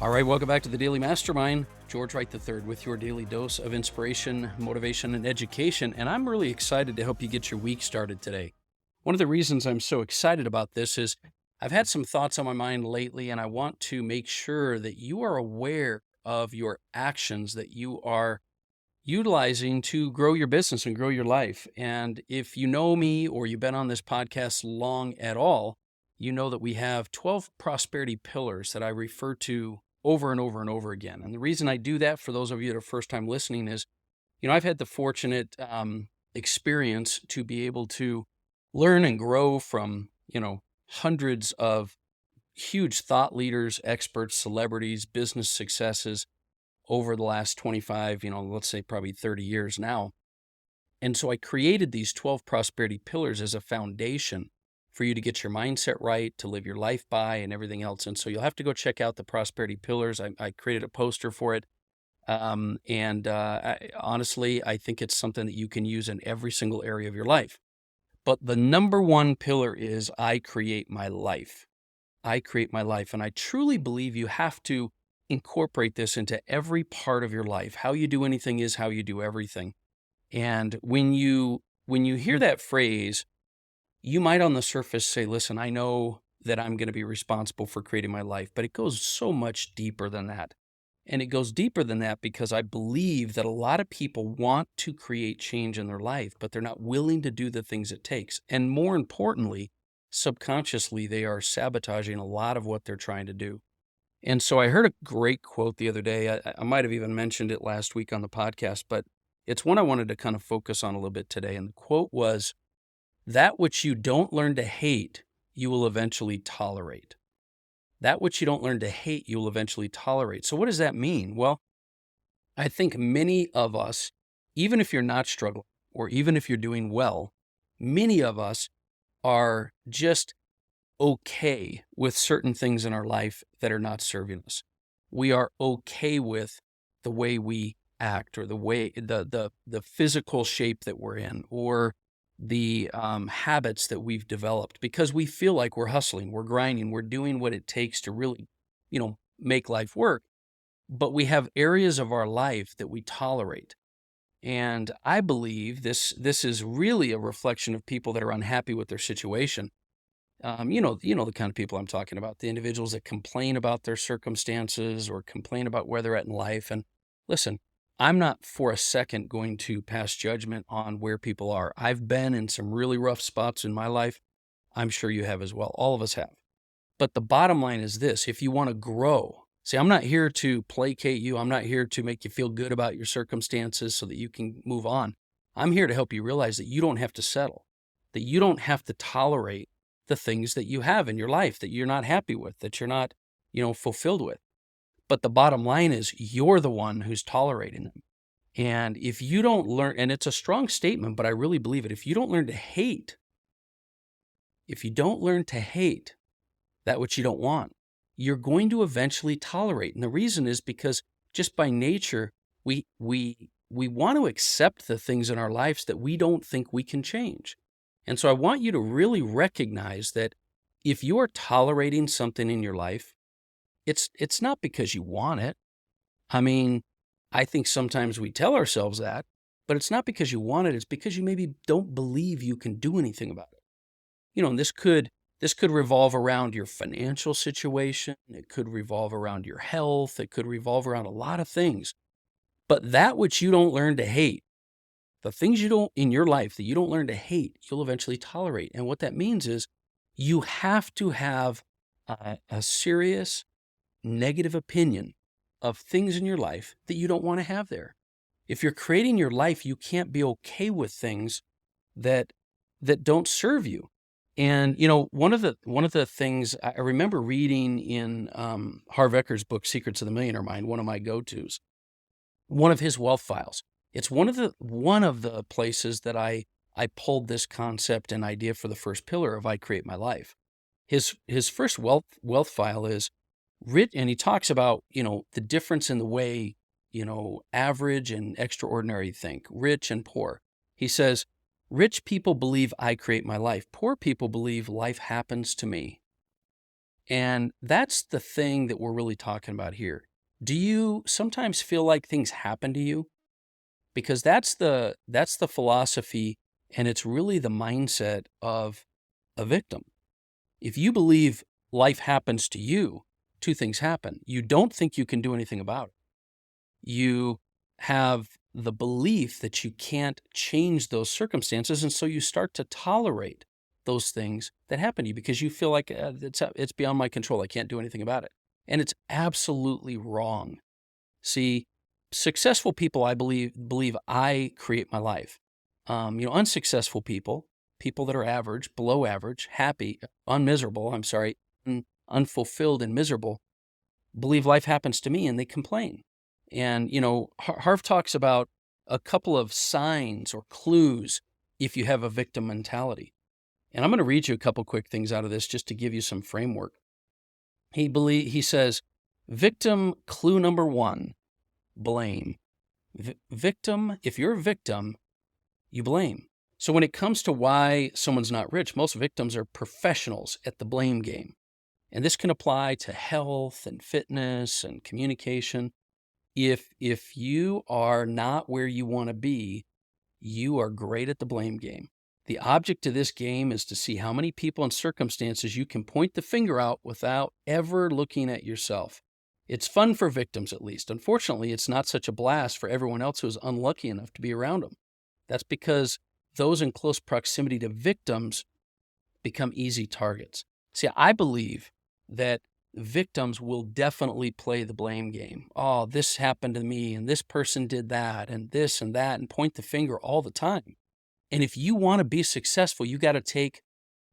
All right, welcome back to the Daily Mastermind. George Wright III with your daily dose of inspiration, motivation, and education. And I'm really excited to help you get your week started today. One of the reasons I'm so excited about this is I've had some thoughts on my mind lately, and I want to make sure that you are aware of your actions that you are utilizing to grow your business and grow your life. And if you know me or you've been on this podcast long at all, you know that we have 12 prosperity pillars that I refer to over and over and over again. And the reason I do that, for those of you that are first time listening, is, I've had the fortunate experience to be able to learn and grow from, hundreds of huge thought leaders, experts, celebrities, business successes over the last 25, let's say probably 30 years now. And so I created these 12 prosperity pillars as a foundation for you to get your mindset right, to live your life by, and everything else. And so you'll have to go check out the prosperity pillars. I created a poster for it. Honestly, I think it's something that you can use in every single area of your life. But the number one pillar is I create my life. I create my life. And I truly believe you have to incorporate this into every part of your life. How you do anything is how you do everything. And when you hear that phrase, you might on the surface say, listen, I know that I'm going to be responsible for creating my life, but it goes so much deeper than that. And it goes deeper than that because I believe that a lot of people want to create change in their life, but they're not willing to do the things it takes. And more importantly, subconsciously, they are sabotaging a lot of what they're trying to do. And so I heard a great quote the other day. I might have even mentioned it last week on the podcast, but it's one I wanted to kind of focus on a little bit today. And the quote was, "That which you don't learn to hate, you will eventually tolerate." That which you don't learn to hate, you will eventually tolerate. So what does that mean? Well, I think many of us, even if you're not struggling or even if you're doing well, many of us are just okay with certain things in our life that are not serving us. We are okay with the way we act or the way the physical shape that we're in, or the habits that we've developed, because we feel like we're hustling, we're grinding, we're doing what it takes to really, make life work. But we have areas of our life that we tolerate. And I believe this is really a reflection of people that are unhappy with their situation. The kind of people I'm talking about, the individuals that complain about their circumstances or complain about where they're at in life. And listen, I'm not for a second going to pass judgment on where people are. I've been in some really rough spots in my life. I'm sure you have as well. All of us have. But the bottom line is this: if you want to grow, see, I'm not here to placate you. I'm not here to make you feel good about your circumstances so that you can move on. I'm here to help you realize that you don't have to settle, that you don't have to tolerate the things that you have in your life that you're not happy with, that you're not, fulfilled with. But the bottom line is you're the one who's tolerating them. And if you don't learn, and it's a strong statement, but I really believe it, if you don't learn to hate that which you don't want, you're going to eventually tolerate. And the reason is because just by nature, we want to accept the things in our lives that we don't think we can change. And so I want you to really recognize that if you are tolerating something in your life, it's not because you want it. I mean, I think sometimes we tell ourselves that, but it's not because you want it. It's because you maybe don't believe you can do anything about it. And this could revolve around your financial situation. It could revolve around your health. It could revolve around a lot of things. But that which you don't learn to hate, the things you don't in your life that you don't learn to hate, you'll eventually tolerate. And what that means is you have to have a serious negative opinion of things in your life that you don't want to have there. If you're creating your life, you can't be okay with things that don't serve you. And one of the things I remember reading in Harv Eker's book, Secrets of the Millionaire Mind, one of my go-tos, one of his wealth files. It's one of the places that I pulled this concept and idea for the first pillar of I create my life. His first wealth file is rich, and he talks about, the difference in the way, average and extraordinary think, rich and poor. He says, rich people believe I create my life. Poor people believe life happens to me. And that's the thing that we're really talking about here. Do you sometimes feel like things happen to you? Because that's the philosophy, and it's really the mindset of a victim. If you believe life happens to you, two things happen. You don't think you can do anything about it. You have the belief that you can't change those circumstances, and so you start to tolerate those things that happen to you because you feel like it's beyond my control. I can't do anything about it. And it's absolutely wrong. See, successful people, I believe I create my life. Unsuccessful people, people that are average, below average, happy, unfulfilled and miserable, believe life happens to me and they complain. And, Harv talks about a couple of signs or clues if you have a victim mentality. And I'm going to read you a couple quick things out of this just to give you some framework. He says, victim clue number one, blame. Victim, if you're a victim, you blame. So when it comes to why someone's not rich, most victims are professionals at the blame game. And this can apply to health and fitness and communication. If you are not where you want to be, you are great at the blame game. The object of this game is to see how many people and circumstances you can point the finger out without ever looking at yourself. It's fun for victims, at least. Unfortunately, it's not such a blast for everyone else who is unlucky enough to be around them. That's because those in close proximity to victims become easy targets. See, I believe that victims will definitely play the blame game. Oh, this happened to me, and this person did that, and this and that, and point the finger all the time. And if you want to be successful, you got to take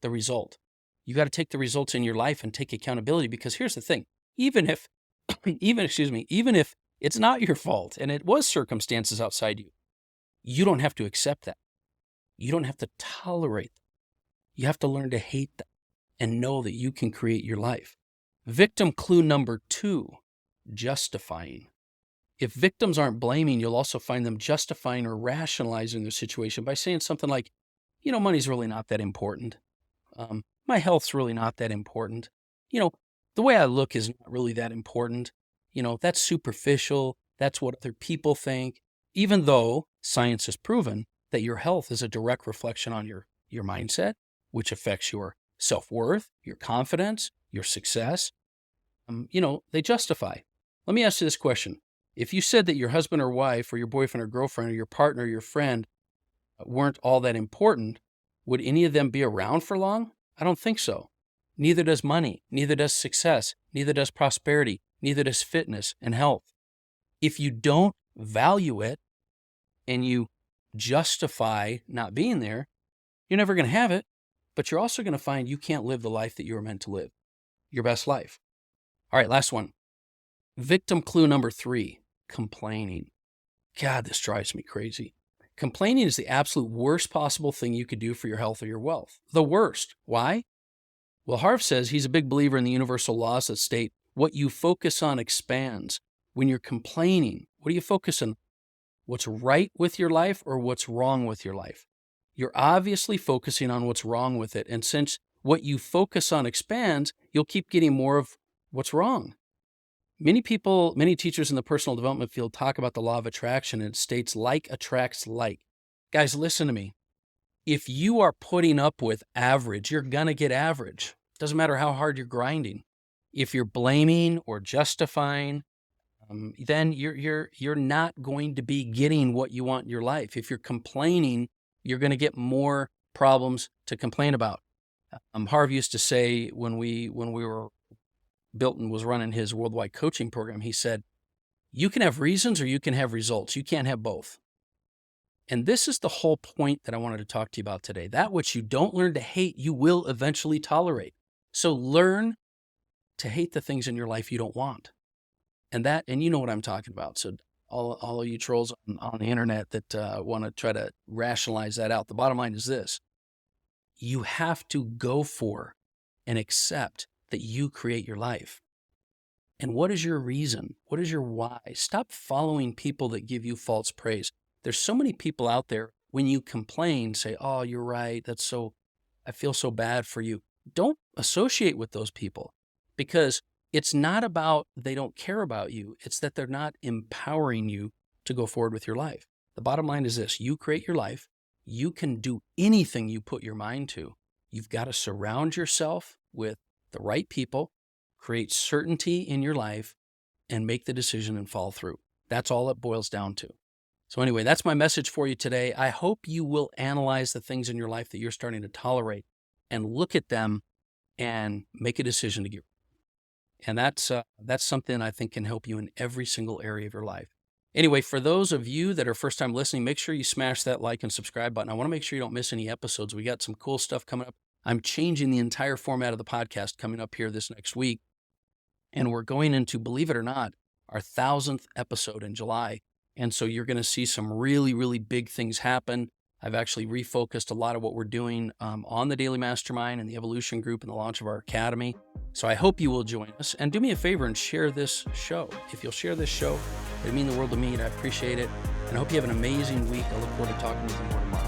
the result. You got to take the results in your life and take accountability, because here's the thing. Even if it's not your fault and it was circumstances outside you, you don't have to accept that. You don't have to tolerate them. You have to learn to hate them and know that you can create your life. Victim clue number two, justifying. If victims aren't blaming, you'll also find them justifying or rationalizing their situation by saying something like, money's really not that important. My health's really not that important. The way I look is not really that important. That's superficial. That's what other people think. Even though science has proven that your health is a direct reflection on your mindset, which affects your self-worth, your confidence, your success, they justify. Let me ask you this question. If you said that your husband or wife or your boyfriend or girlfriend or your partner or your friend weren't all that important, would any of them be around for long? I don't think so. Neither does money, neither does success, neither does prosperity, neither does fitness and health. If you don't value it and you justify not being there, you're never going to have it, but you're also going to find you can't live the life that you were meant to live, your best life. All right, last one. Victim clue number three, complaining. God, this drives me crazy. Complaining is the absolute worst possible thing you could do for your health or your wealth. The worst. Why? Well, Harv says he's a big believer in the universal laws that state what you focus on expands. When you're complaining, what are you focusing? What's right with your life or what's wrong with your life? You're obviously focusing on what's wrong with it. And since what you focus on expands, you'll keep getting more of what's wrong. Many teachers in the personal development field talk about the law of attraction, and it states like attracts like. Guys, listen to me. If you are putting up with average, you're going to get average. Doesn't matter how hard you're grinding. If you're blaming or justifying, then you're not going to be getting what you want in your life. If you're complaining, you're going to get more problems to complain about. Harv used to say when Bilton was running his worldwide coaching program, he said, you can have reasons or you can have results. You can't have both. And this is the whole point that I wanted to talk to you about today. That which you don't learn to hate, you will eventually tolerate. So learn to hate the things in your life you don't want. And you know what I'm talking about. So all of you trolls on the internet that want to try to rationalize that out, the bottom line is this. You have to go for and accept that you create your life. And what is your reason? What is your why? Stop following people that give you false praise. There's so many people out there, when you complain, say, oh, you're right. I feel so bad for you. Don't associate with those people. because it's not about they don't care about you. It's that they're not empowering you to go forward with your life. The bottom line is this: you create your life. You can do anything you put your mind to. You've got to surround yourself with the right people, create certainty in your life, and make the decision and follow through. That's all it boils down to. So anyway, that's my message for you today. I hope you will analyze the things in your life that you're starting to tolerate and look at them and make a decision to get. And that's something I think can help you in every single area of your life. Anyway, for those of you that are first time listening, make sure you smash that like and subscribe button. I want to make sure you don't miss any episodes. We got some cool stuff coming up. I'm changing the entire format of the podcast coming up here this next week. And we're going into, believe it or not, our 1,000th episode in July. And so you're going to see some really, really big things happen. I've actually refocused a lot of what we're doing on the Daily Mastermind and the Evolution Group and the launch of our academy. So I hope you will join us, and do me a favor and share this show. If you'll share this show, it'd mean the world to me, and I appreciate it. And I hope you have an amazing week. I look forward to talking with you more tomorrow.